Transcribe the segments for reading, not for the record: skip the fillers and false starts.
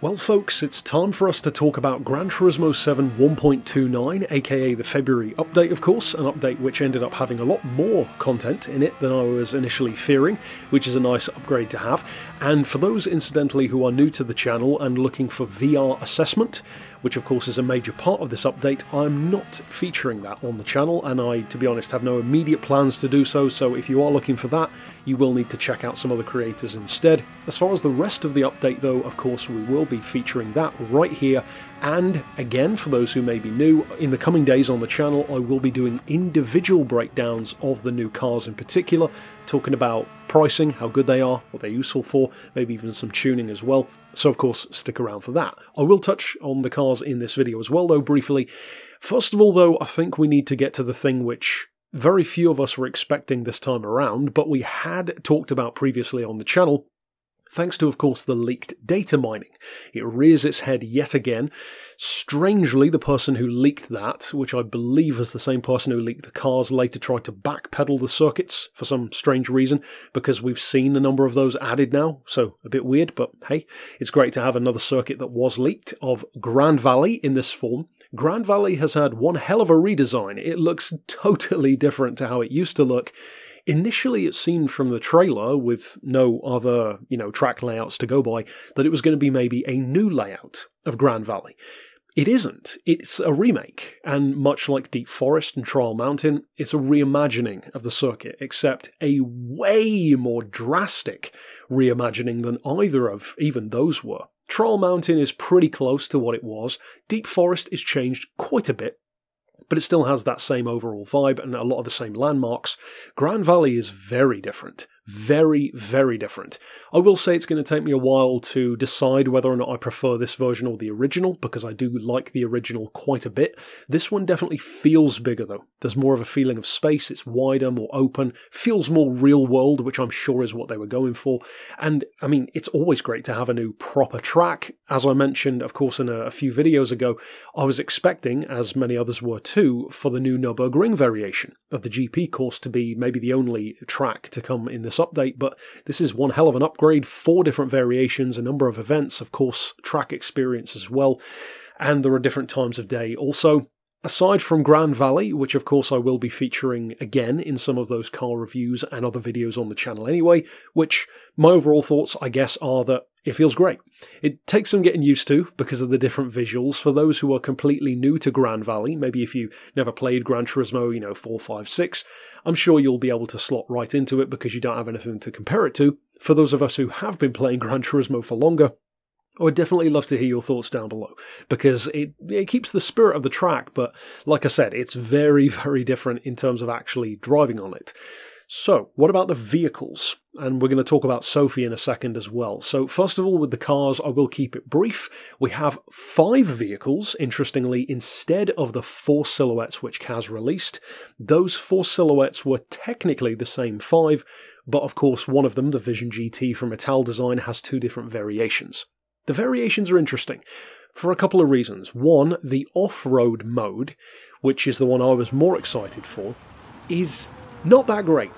Well folks, it's time for us to talk about Gran Turismo 7 1.29, aka the February update of course, an update which ended up having a lot more content in it than I was initially fearing, which is a nice upgrade to have. And for those incidentally who are new to the channel and looking for VR assessment, which of course is a major part of this update, I'm not featuring that on the channel, and I, to be honest, have no immediate plans to do so, so if you are looking for that, you will need to check out some other creators instead. As far as the rest of the update though, of course we will be featuring that right here, and again, for those who may be new, in the coming days on the channel I will be doing individual breakdowns of the new cars in particular, talking about pricing, how good they are, what they're useful for, maybe even some tuning as well. So of course, stick around for that. I will touch on the cars in this video as well though, briefly. First of all though, I think we need to get to the thing which very few of us were expecting this time around, but we had talked about previously on the channel, thanks to, of course, the leaked data mining. It rears its head yet again. Strangely, the person who leaked that, which I believe is the same person who leaked the cars, later tried to backpedal the circuits for some strange reason, because we've seen a number of those added now, so a bit weird, but hey, it's great to have another circuit that was leaked of Gran Valley in this form. Gran Valley has had one hell of a redesign. It looks totally different to how it used to look. Initially, it seemed from the trailer, with no other, track layouts to go by, that it was going to be maybe a new layout of Gran Valley. It isn't. It's a remake, and much like Deep Forest and Trial Mountain, it's a reimagining of the circuit, except a way more drastic reimagining than either of even those were. Trial Mountain is pretty close to what it was. Deep Forest is changed quite a bit, but it still has that same overall vibe and a lot of the same landmarks. Gran Valley is very different. Very, very different. I will say it's going to take me a while to decide whether or not I prefer this version or the original, because I do like the original quite a bit. This one definitely feels bigger though. There's more of a feeling of space, it's wider, more open, feels more real world, which I'm sure is what they were going for. And I mean, it's always great to have a new proper track. As I mentioned, of course, in a few videos ago, I was expecting, as many others were too, for the new Nürburgring variation of the GP course to be maybe the only track to come in this update, but this is one hell of an upgrade. 4 different variations, a number of events, of course, track experience as well, and there are different times of day also. Aside from Gran Valley, which of course I will be featuring again in some of those car reviews and other videos on the channel anyway, which my overall thoughts, I guess, are that it feels great. It takes some getting used to because of the different visuals. For those who are completely new to Gran Valley, maybe if you never played Gran Turismo, 4, 5, 6, I'm sure you'll be able to slot right into it because you don't have anything to compare it to. For those of us who have been playing Gran Turismo for longer, I would definitely love to hear your thoughts down below, because it keeps the spirit of the track, but like I said, it's very, very different in terms of actually driving on it. So, what about the vehicles? And we're going to talk about Sophy in a second as well. So, first of all, with the cars, I will keep it brief. We have 5 vehicles, interestingly, instead of the 4 silhouettes which Kaz released. Those 4 silhouettes were technically the same 5, but of course one of them, the Vision GT from Italdesign, has 2 different variations. The variations are interesting for a couple of reasons. One, the off-road mode, which is the one I was more excited for, is not that great.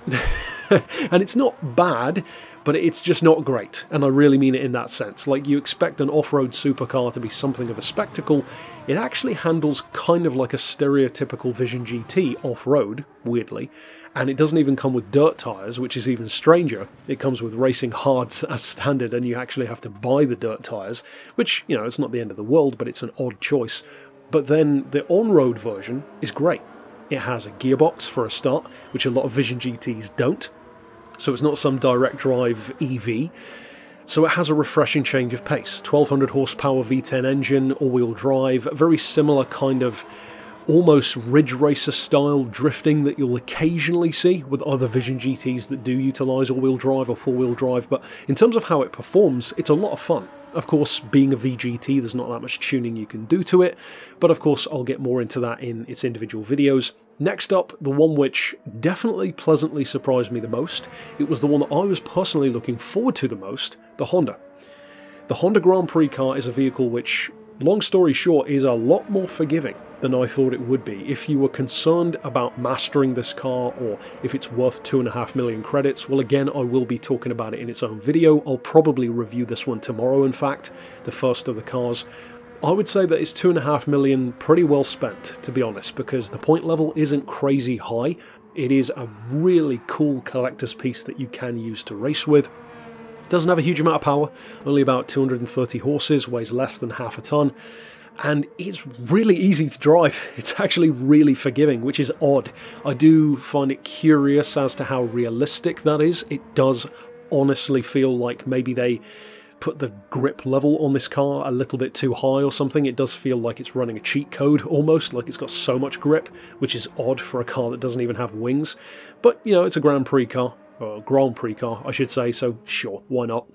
And it's not bad, but it's just not great. And I really mean it in that sense. Like, you expect an off-road supercar to be something of a spectacle. It actually handles kind of like a stereotypical Vision GT off-road, weirdly. And it doesn't even come with dirt tyres, which is even stranger. It comes with racing hards as standard, and you actually have to buy the dirt tyres, which, it's not the end of the world, but it's an odd choice. But then the on-road version is great. It has a gearbox for a start, which a lot of Vision GTs don't. So it's not some direct drive EV. So it has a refreshing change of pace. 1200 horsepower V10 engine, all-wheel drive, very similar kind of almost Ridge Racer style drifting that you'll occasionally see with other Vision GTs that do utilise all-wheel drive or four-wheel drive. But in terms of how it performs, it's a lot of fun. Of course, being a VGT, there's not that much tuning you can do to it, but of course I'll get more into that in its individual videos. Next up, the one which definitely pleasantly surprised me the most, it was the one that I was personally looking forward to the most, the Honda. The Honda Grand Prix car is a vehicle which long story short, is a lot more forgiving than I thought it would be. If you were concerned about mastering this car, or if it's worth 2.5 million credits, well, again, I will be talking about it in its own video. I'll probably review this one tomorrow, in fact, the first of the cars. I would say that it's 2.5 million pretty well spent, to be honest, because the point level isn't crazy high. It is a really cool collector's piece that you can use to race with. Doesn't have a huge amount of power, only about 230 horses, weighs less than half a ton, and it's really easy to drive. It's actually really forgiving, which is odd. I do find it curious as to how realistic that is. It does honestly feel like maybe they put the grip level on this car a little bit too high or something. It does feel like it's running a cheat code almost, like it's got so much grip, which is odd for a car that doesn't even have wings. But, you know, it's a Grand Prix car. Or Grand Prix car, I should say, so sure, why not?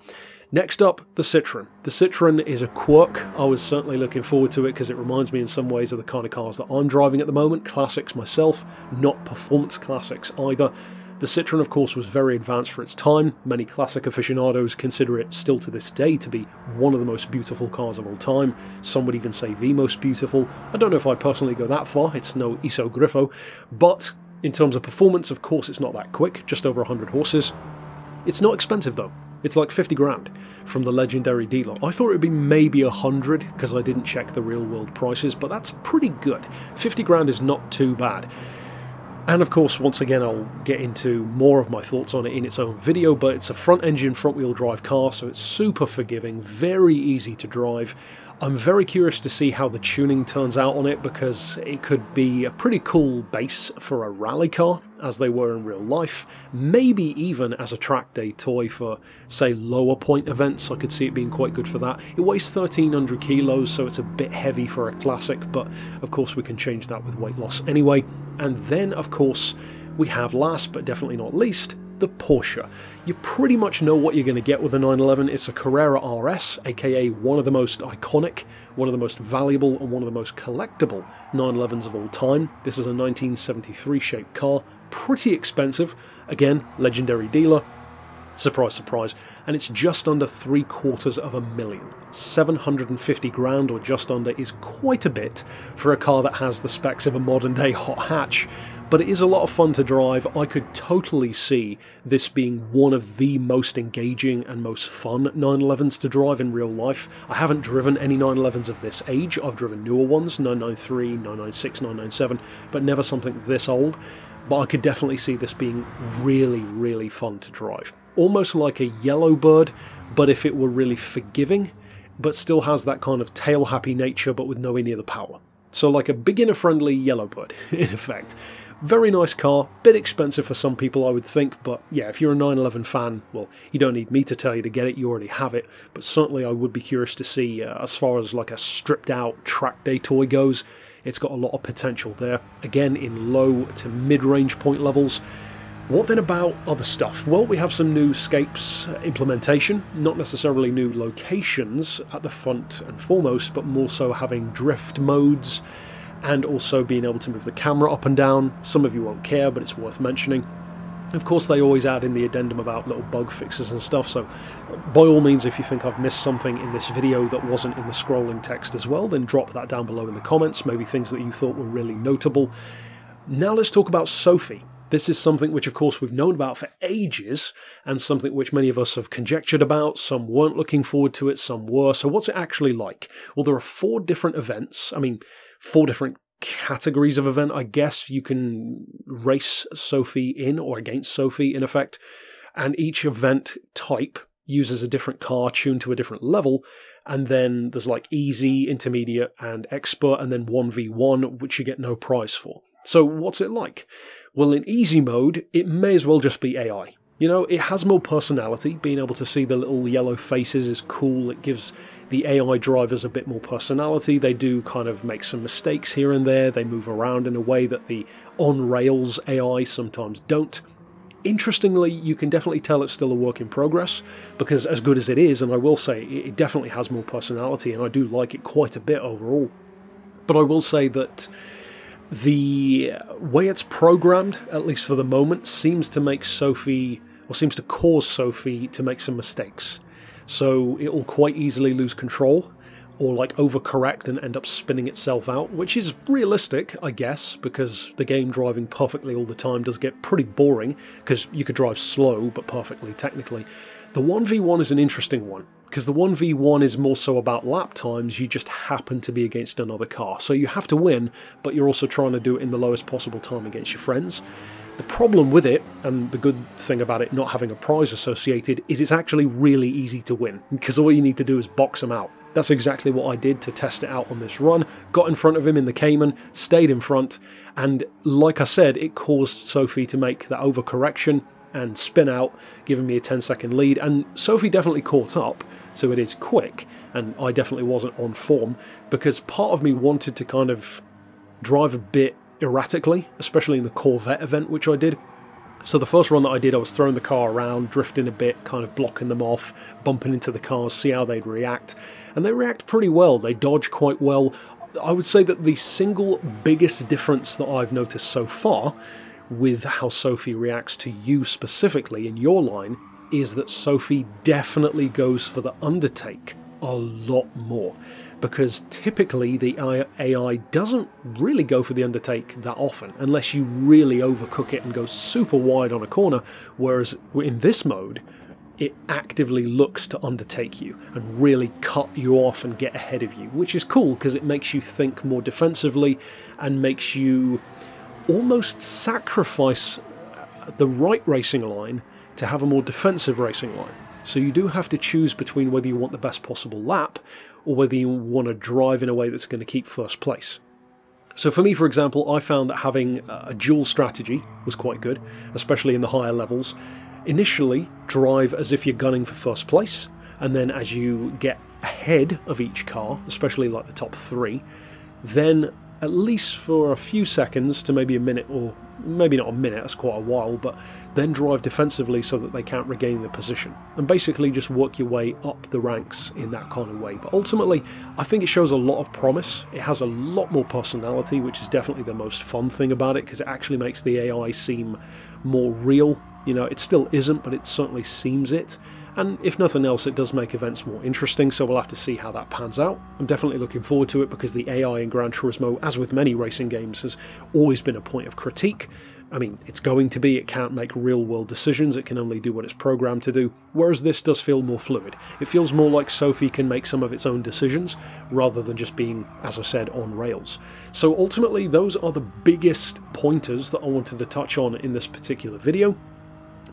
Next up, the Citroen. The Citroen is a quirk. I was certainly looking forward to it because it reminds me in some ways of the kind of cars that I'm driving at the moment, classics myself, not performance classics either. The Citroen, of course, was very advanced for its time. Many classic aficionados consider it still to this day to be one of the most beautiful cars of all time. Some would even say the most beautiful. I don't know if I'd personally go that far, it's no Iso Griffo, but in terms of performance, of course, it's not that quick, just over 100 horses. It's not expensive though. It's like 50 grand from the legendary dealer. I thought it would be maybe 100 because I didn't check the real world prices, but that's pretty good. 50 grand is not too bad. And of course, once again, I'll get into more of my thoughts on it in its own video, but it's a front engine, front wheel drive car, so it's super forgiving, very easy to drive. I'm very curious to see how the tuning turns out on it, because it could be a pretty cool base for a rally car, as they were in real life. Maybe even as a track day toy for, say, lower point events. I could see it being quite good for that. It weighs 1,300 kilos, so it's a bit heavy for a classic, but of course we can change that with weight loss anyway. And then, of course, we have, last but definitely not least, the Porsche. You pretty much know what you're going to get with the 911. It's a Carrera RS, aka one of the most iconic, one of the most valuable, and one of the most collectible 911s of all time. This is a 1973 shaped car, pretty expensive. Again, legendary dealer. Surprise, surprise. And it's just under $750,000. 750 grand or just under is quite a bit for a car that has the specs of a modern day hot hatch, but it is a lot of fun to drive. I could totally see this being one of the most engaging and most fun 911s to drive in real life. I haven't driven any 911s of this age. I've driven newer ones, 993, 996, 997, but never something this old. But I could definitely see this being really, really fun to drive. Almost like a Yellowbird, but if it were really forgiving, but still has that kind of tail-happy nature, but with nowhere near the power. So like a beginner-friendly Yellowbird, in effect. Very nice car, bit expensive for some people I would think, but yeah, if you're a 911 fan, well, you don't need me to tell you to get it, you already have it, but certainly I would be curious to see, as far as like a stripped-out track day toy goes, it's got a lot of potential there, again in low to mid-range point levels. What then about other stuff? Well, we have some new Scapes implementation, not necessarily new locations at the front and foremost, but more so having drift modes and also being able to move the camera up and down. Some of you won't care, but it's worth mentioning. Of course, they always add in the addendum about little bug fixes and stuff, so by all means, if you think I've missed something in this video that wasn't in the scrolling text as well, then drop that down below in the comments, maybe things that you thought were really notable. Now let's talk about Sophy. This is something which, of course, we've known about for ages, and something which many of us have conjectured about. Some weren't looking forward to it, some were. So what's it actually like? Well, there are 4 different events. 4 different categories of event, I guess. You can race Sophy in or against Sophy, in effect. And each event type uses a different car tuned to a different level. And then there's like easy, intermediate, and expert, and then 1v1, which you get no prize for. So what's it like? Well, in easy mode, it may as well just be AI. You know, it has more personality. Being able to see the little yellow faces is cool. It gives the AI drivers a bit more personality. They do kind of make some mistakes here and there. They move around in a way that the on-rails AI sometimes don't. Interestingly, you can definitely tell it's still a work in progress, because as good as it is, and I will say, it definitely has more personality, and I do like it quite a bit overall. But I will say that the way it's programmed, at least for the moment, seems to make Sophy, or seems to cause Sophy to make some mistakes. So it'll quite easily lose control. or like overcorrect and end up spinning itself out, which is realistic, I guess, because the game driving perfectly all the time does get pretty boring, because you could drive slow but perfectly technically. The 1v1 is an interesting one, because the 1v1 is more so about lap times. You just happen to be against another car, so you have to win, but you're also trying to do it in the lowest possible time against your friends. The problem with it, and the good thing about it not having a prize associated, is it's actually really easy to win, because all you need to do is box them out. That's exactly what I did to test it out on this run. Got in front of him in the Cayman, stayed in front, and like I said, it caused Sophy to make that overcorrection and spin out, giving me a 10-second lead, and Sophy definitely caught up, so it is quick, and I definitely wasn't on form, because part of me wanted to kind of drive a bit erratically, especially in the Corvette event, which I did. So the first run that I did, I was throwing the car around, drifting a bit, kind of blocking them off, bumping into the cars, see how they'd react. And they react pretty well, they dodge quite well. I would say that the single biggest difference that I've noticed so far with how Sophy reacts to you specifically in your line is that Sophy definitely goes for the undertake a lot more. Because typically the AI doesn't really go for the undertake that often, unless you really overcook it and go super wide on a corner, whereas in this mode, it actively looks to undertake you and really cut you off and get ahead of you, which is cool because it makes you think more defensively and makes you almost sacrifice the right racing line to have a more defensive racing line. So you do have to choose between whether you want the best possible lap or whether you want to drive in a way that's going to keep first place. So for me, for example, I found that having a dual strategy was quite good, especially in the higher levels. Initially, drive as if you're gunning for first place, and then as you get ahead of each car, especially like the top three, then at least for a few seconds to maybe a minute, or maybe not a minute, that's quite a while, but then drive defensively so that they can't regain the position. And basically just work your way up the ranks in that kind of way. But ultimately, I think it shows a lot of promise. It has a lot more personality, which is definitely the most fun thing about it, because it actually makes the AI seem more real. You know, it still isn't, but it certainly seems it. And if nothing else, it does make events more interesting, so we'll have to see how that pans out. I'm definitely looking forward to it because the AI in Gran Turismo, as with many racing games, has always been a point of critique. I mean, it's going to be, it can't make real-world decisions, it can only do what it's programmed to do, whereas this does feel more fluid. It feels more like Sophy can make some of its own decisions, rather than just being, as I said, on rails. So ultimately, those are the biggest pointers that I wanted to touch on in this particular video,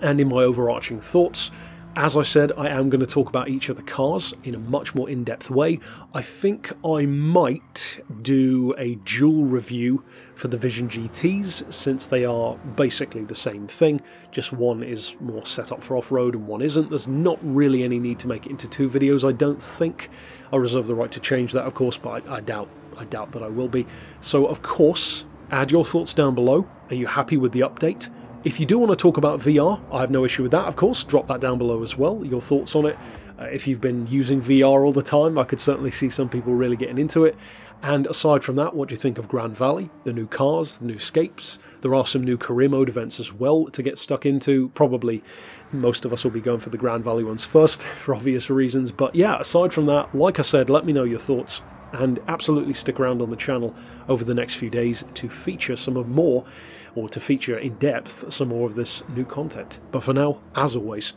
and in my overarching thoughts. As I said, I am going to talk about each of the cars in a much more in-depth way. I think I might do a dual review for the Vision GTs, since they are basically the same thing, just one is more set up for off-road and one isn't. There's not really any need to make it into two videos, I don't think. I reserve the right to change that, of course, but I doubt that I will be. So, of course, add your thoughts down below. Are you happy with the update? If you do want to talk about VR, I have no issue with that, of course. Drop that down below as well, your thoughts on it. If you've been using VR all the time, I could certainly see some people really getting into it. And aside from that, what do you think of Gran Valley? The new cars, the new scapes? There are some new career mode events as well to get stuck into. Probably most of us will be going for the Gran Valley ones first, for obvious reasons. But yeah, aside from that, like I said, let me know your thoughts. And absolutely stick around on the channel over the next few days to feature to feature in depth some more of this new content. But for now, as always,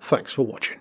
thanks for watching.